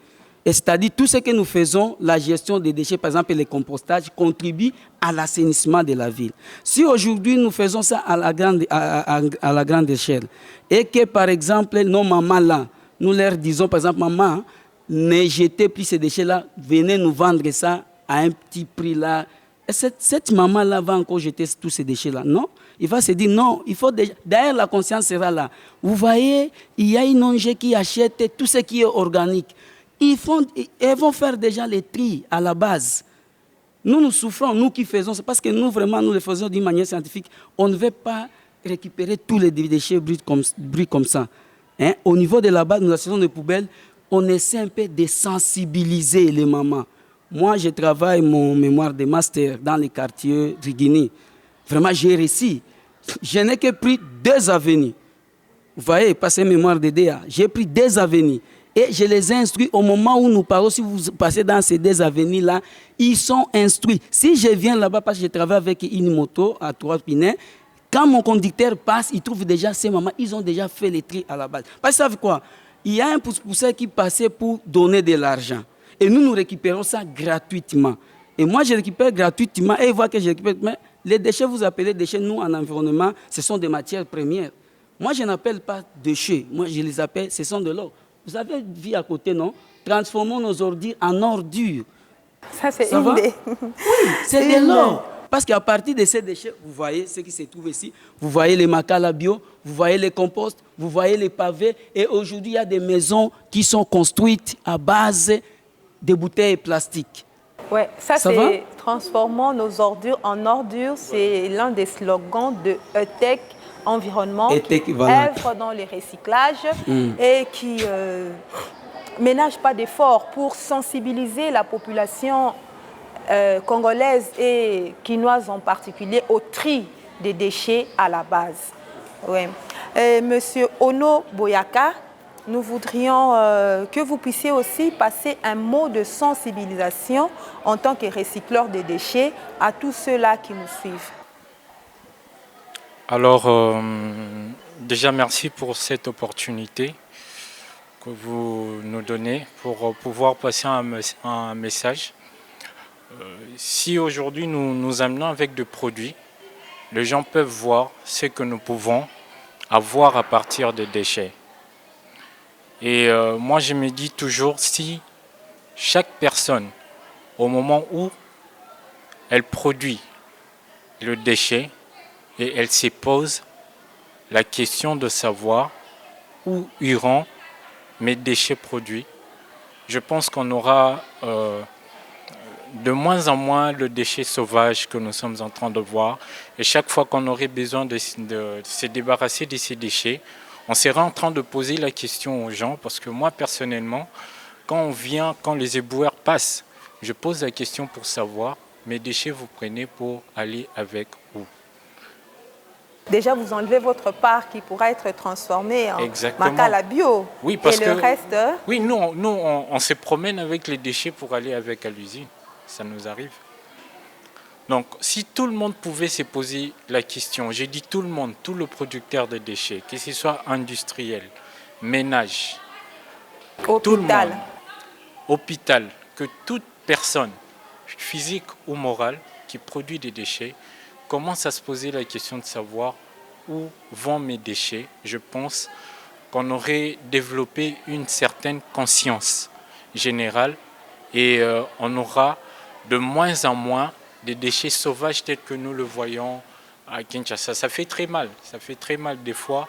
[SPEAKER 3] Et c'est-à-dire tout ce que nous faisons, la gestion des déchets, par exemple les compostages, contribue à l'assainissement de la ville. Si aujourd'hui nous faisons ça à la grande échelle, et que par exemple nos mamans là, nous leur disons par exemple, maman, ne jetez plus ces déchets-là, venez nous vendre ça à un petit prix là. Et cette maman-là va encore jeter tous ces déchets-là. Non, il va se dire non, il faut déjà... D'ailleurs, la conscience sera là. Vous voyez, il y a une ONG qui achète tout ce qui est organique. Ils vont faire déjà les tri à la base. Nous souffrons, nous qui faisons, c'est parce que nous, vraiment, nous le faisons d'une manière scientifique. On ne veut pas récupérer tous les déchets bruts comme ça. Hein? Au niveau de la base, nous associons des poubelles, on essaie un peu de sensibiliser les mamans. Moi, je travaille mon mémoire de master dans les quartiers Rigini. Vraiment, j'ai réussi. je n'ai que pris 2 avenues. Vous voyez, passez mémoire de DA. J'ai pris 2 avenues. Et je les ai instruits au moment où nous parlons. Si vous passez dans ces 2 avenues-là, ils sont instruits. Si je viens là-bas parce que je travaille avec une moto à 3 pneus, quand mon conducteur passe, il trouve déjà ces mamans, ils ont déjà fait les tri à la base. Parce que vous savez quoi? Il y a un pouce-pousseur qui passait pour donner de l'argent. Et nous récupérons ça gratuitement. Et moi, je récupère gratuitement et il voit que je récupère. Mais les déchets, vous appelez déchets, nous, en environnement, ce sont des matières premières. Moi, je n'appelle pas déchets. Moi, je les appelle, ce sont de l'or. Vous avez vu à côté, non? Transformons nos ordures en ordures.
[SPEAKER 1] Ça, c'est une idée.
[SPEAKER 3] Oui, c'est de l'or. Parce qu'à partir de ces déchets, vous voyez ce qui se trouve ici, vous voyez les macala bio, vous voyez les composts, vous voyez les pavés. Et aujourd'hui, il y a des maisons qui sont construites à base de bouteilles plastiques.
[SPEAKER 1] Oui, ça c'est transformons nos ordures en ordures. C'est l'un des slogans de ETEC Environnement, qui œuvre dans le recyclage et qui ménage pas d'efforts pour sensibiliser la population congolaise et quinoise en particulier au tri des déchets à la base. Ouais. Monsieur Ono Boyaka, nous voudrions que vous puissiez aussi passer un mot de sensibilisation en tant que recycleur des déchets à tous ceux-là qui nous suivent.
[SPEAKER 2] Alors, déjà merci pour cette opportunité que vous nous donnez pour pouvoir passer un message. Si aujourd'hui nous amenons avec des produits, les gens peuvent voir ce que nous pouvons avoir à partir des déchets. Et moi je me dis toujours, si chaque personne, au moment où elle produit le déchet, et elle se pose la question de savoir où iront mes déchets produits, je pense qu'on aura de moins en moins le déchet sauvage que nous sommes en train de voir. Et chaque fois qu'on aurait besoin de se débarrasser de ces déchets, on sera en train de poser la question aux gens. Parce que moi, personnellement, quand les éboueurs passent, je pose la question pour savoir, mes déchets, vous prenez pour aller avec où?
[SPEAKER 1] Déjà, vous enlevez votre part qui pourra être transformée en macala bio.
[SPEAKER 2] Oui, parce
[SPEAKER 1] et le reste...
[SPEAKER 2] Oui, nous on se promène avec les déchets pour aller avec à l'usine. Ça nous arrive. Donc, si tout le monde pouvait se poser la question, j'ai dit tout le monde, tout le producteur de déchets, que ce soit industriel, ménage,
[SPEAKER 1] hôpital,
[SPEAKER 2] tout le monde, hôpital, que toute personne, physique ou morale, qui produit des déchets, commence à se poser la question de savoir où vont mes déchets. Je pense qu'on aurait développé une certaine conscience générale et on aura de moins en moins des déchets sauvages tels que nous le voyons à Kinshasa. Ça fait très mal des fois.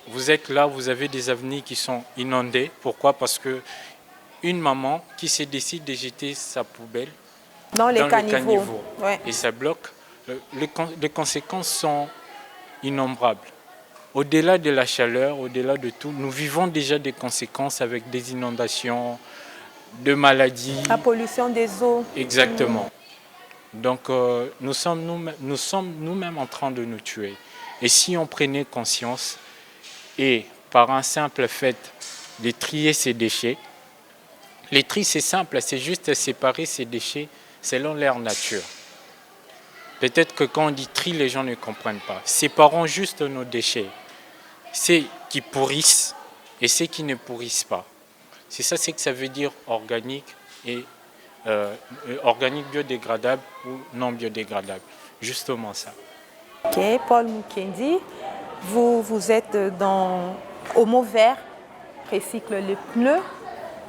[SPEAKER 2] Vous êtes là, vous avez des avenues qui sont inondées. Pourquoi? Parce que une maman qui se décide de jeter sa poubelle
[SPEAKER 1] dans le caniveau.
[SPEAKER 2] Ouais. Et ça bloque. Les conséquences sont innombrables. Au-delà de la chaleur, au-delà de tout, nous vivons déjà des conséquences avec des inondations, de maladies.
[SPEAKER 1] La pollution des eaux.
[SPEAKER 2] Exactement. Donc nous sommes nous-mêmes en train de nous tuer. Et si on prenait conscience et par un simple fait de trier ces déchets, les tri c'est simple, c'est juste séparer ces déchets selon leur nature. Peut-être que quand on dit tri, les gens ne comprennent pas. Séparons juste nos déchets. Ceux qui pourrissent et ceux qui ne pourrissent pas. C'est ça, c'est que ça veut dire organique et organique biodégradable ou non biodégradable. Justement ça.
[SPEAKER 1] Ok, Paul Mukendi, vous êtes dans Homo Vert, recycle les pneus.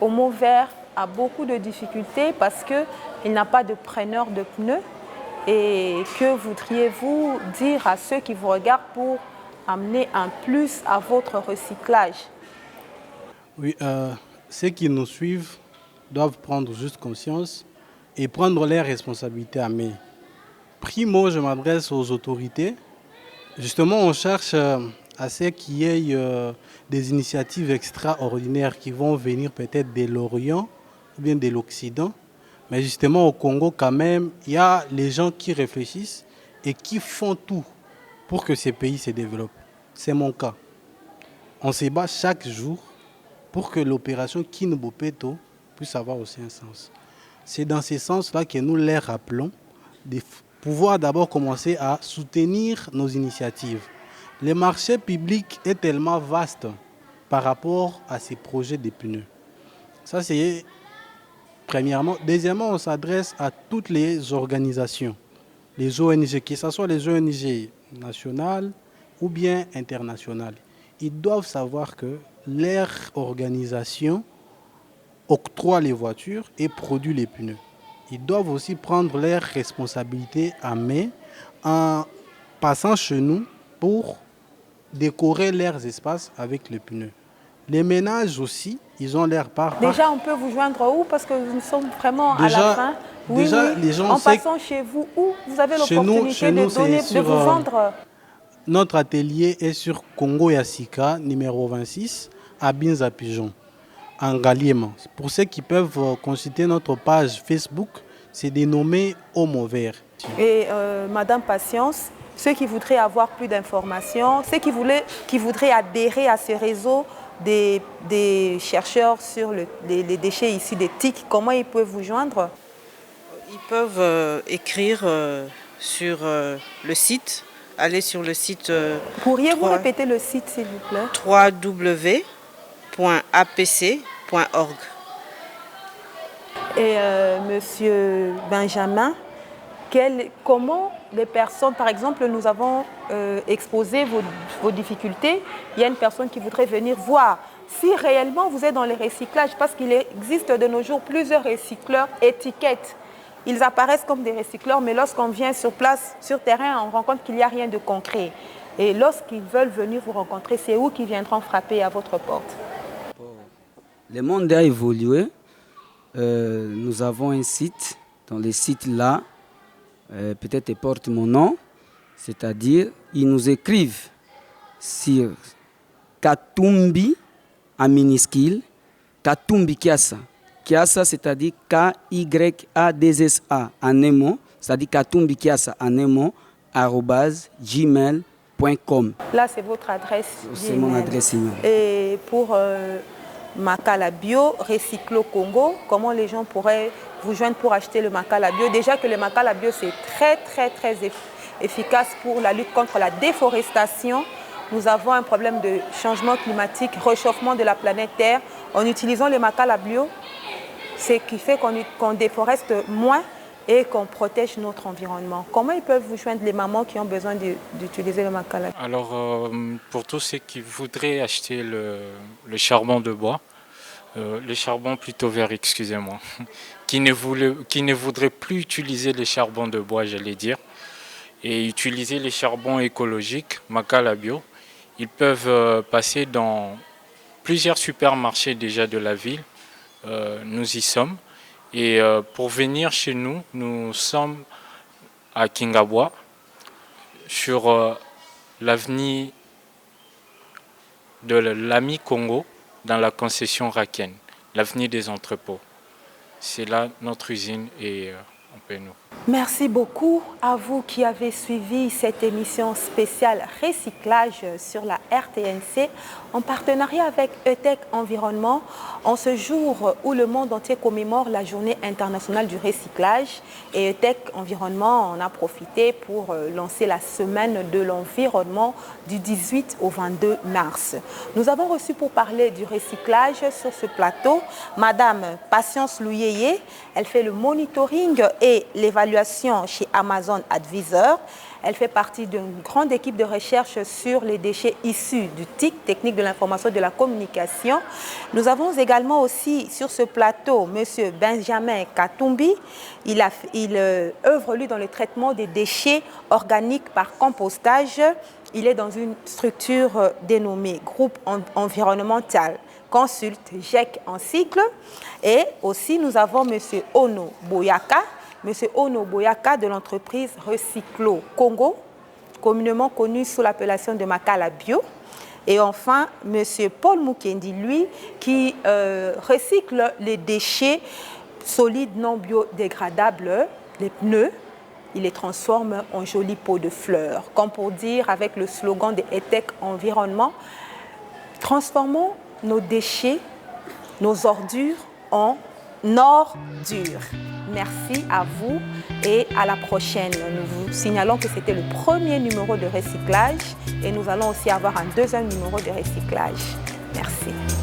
[SPEAKER 1] Homo Vert a beaucoup de difficultés parce qu'il n'a pas de preneur de pneus. Et que voudriez-vous dire à ceux qui vous regardent pour amener un plus à votre recyclage?
[SPEAKER 5] Oui, ceux qui nous suivent doivent prendre juste conscience et prendre leurs responsabilités à main. Primo, je m'adresse aux autorités. Justement, on cherche à ce qu'il y ait des initiatives extraordinaires qui vont venir peut-être de l'Orient ou bien de l'Occident. Mais justement, au Congo, quand même, il y a les gens qui réfléchissent et qui font tout pour que ces pays se développent. C'est mon cas. On se bat chaque jour pour que l'opération Kinobopeto puisse avoir aussi un sens. C'est dans ce sens-là que nous les rappelons de pouvoir d'abord commencer à soutenir nos initiatives. Le marché public est tellement vaste par rapport à ces projets de pneus. Ça, c'est premièrement. Deuxièmement, on s'adresse à toutes les organisations, les ONG, que ce soit les ONG nationales ou bien internationales. Ils doivent savoir que leur organisation octroie les voitures et produit les pneus. Ils doivent aussi prendre leurs responsabilités à main en passant chez nous pour décorer leurs espaces avec les pneus. Les ménages aussi, ils ont leur part.
[SPEAKER 1] Déjà, on peut vous joindre où? Parce que nous sommes vraiment à la fin. Oui,
[SPEAKER 5] déjà,
[SPEAKER 1] oui.
[SPEAKER 5] Les gens
[SPEAKER 1] en passant chez vous, où vous avez l'opportunité de vous vendre?
[SPEAKER 5] Notre atelier est sur Congo Yassika, numéro 26, à Binza Pigeon, en Galiema. Pour ceux qui peuvent consulter notre page Facebook, c'est dénommé Homo Vert.
[SPEAKER 1] Et Madame Patience, ceux qui voudraient avoir plus d'informations, ceux qui voudraient adhérer à ce réseau des chercheurs sur les déchets issus des TIC, comment ils peuvent vous joindre?
[SPEAKER 4] Ils peuvent écrire sur le site, aller sur le site.
[SPEAKER 1] Pourriez-vous répéter le site, s'il vous plaît?
[SPEAKER 4] www.apc.org.
[SPEAKER 1] Et Monsieur Benjamin, comment les personnes, par exemple, nous avons exposé vos difficultés, il y a une personne qui voudrait venir voir si réellement vous êtes dans le recyclage, parce qu'il existe de nos jours plusieurs recycleurs étiquettes. Ils apparaissent comme des recycleurs, mais lorsqu'on vient sur place, sur terrain, on rencontre qu'il n'y a rien de concret. Et lorsqu'ils veulent venir vous rencontrer, c'est où qu'ils viendront frapper à votre porte?
[SPEAKER 3] Le monde a évolué. Nous avons un site. Dans le site-là, peut-être ils portent mon nom, c'est-à-dire ils nous écrivent sur Katumbi en minuscule, Katumbi Kiasa. Kiasa, c'est-à-dire K-Y-A-D-S-A en un mot, c'est-à-dire Katumbi Kiasa en un mot, @gmail.com.
[SPEAKER 1] Là, c'est votre adresse.
[SPEAKER 3] C'est mon adresse email.
[SPEAKER 1] Et pour Makala Bio, Recyclo Congo, comment les gens pourraient vous joindre pour acheter le Makala Bio? Déjà que le Makala Bio, c'est très efficace pour la lutte contre la déforestation. Nous avons un problème de changement climatique, réchauffement de la planète Terre. En utilisant le Makala Bio, ce qui fait qu'on déforeste moins et qu'on protège notre environnement. Comment ils peuvent vous joindre, les mamans qui ont besoin d'utiliser le Makala Bio?
[SPEAKER 2] Alors, pour tous ceux qui voudraient acheter le charbon de bois, le charbon plutôt vert, excusez-moi, qui ne voudraient plus utiliser le charbon de bois, j'allais dire, et utiliser les charbons écologiques, Makala Bio, ils peuvent passer dans plusieurs supermarchés déjà de la ville. Nous y sommes. Et pour venir chez nous, nous sommes à Kingabwa, sur l'avenue de l'Ami Congo, dans la concession Raken, l'avenue des entrepôts. C'est là notre usine et on peut nous.
[SPEAKER 1] Merci beaucoup à vous qui avez suivi cette émission spéciale recyclage sur la RTNC en partenariat avec ETEC Environnement en ce jour où le monde entier commémore la journée internationale du recyclage. Et ETEC Environnement en a profité pour lancer la semaine de l'environnement du 18 au 22 mars. Nous avons reçu pour parler du recyclage sur ce plateau Madame Patience Louyeye. Elle fait le monitoring et l'évaluation chez Amazon Advisor. Elle fait partie d'une grande équipe de recherche sur les déchets issus du TIC, technique de l'information et de la communication. Nous avons également aussi sur ce plateau M. Benjamin Katumbi. Il œuvre lui dans le traitement des déchets organiques par compostage. Il est dans une structure dénommée Groupe environnemental Consulte GEC en cycle. Et aussi nous avons M. Ono Boyaka. M. Ono Boyaka de l'entreprise Recyclo Congo, communément connu sous l'appellation de Makala Bio. Et enfin, M. Paul Mukendi, lui, qui recycle les déchets solides non biodégradables, les pneus, il les transforme en jolis pots de fleurs. Comme pour dire avec le slogan de ETEC Environnement, transformons nos déchets, nos ordures en ordures. Merci à vous et à la prochaine. Nous vous signalons que c'était le premier numéro de recyclage et nous allons aussi avoir un deuxième numéro de recyclage. Merci.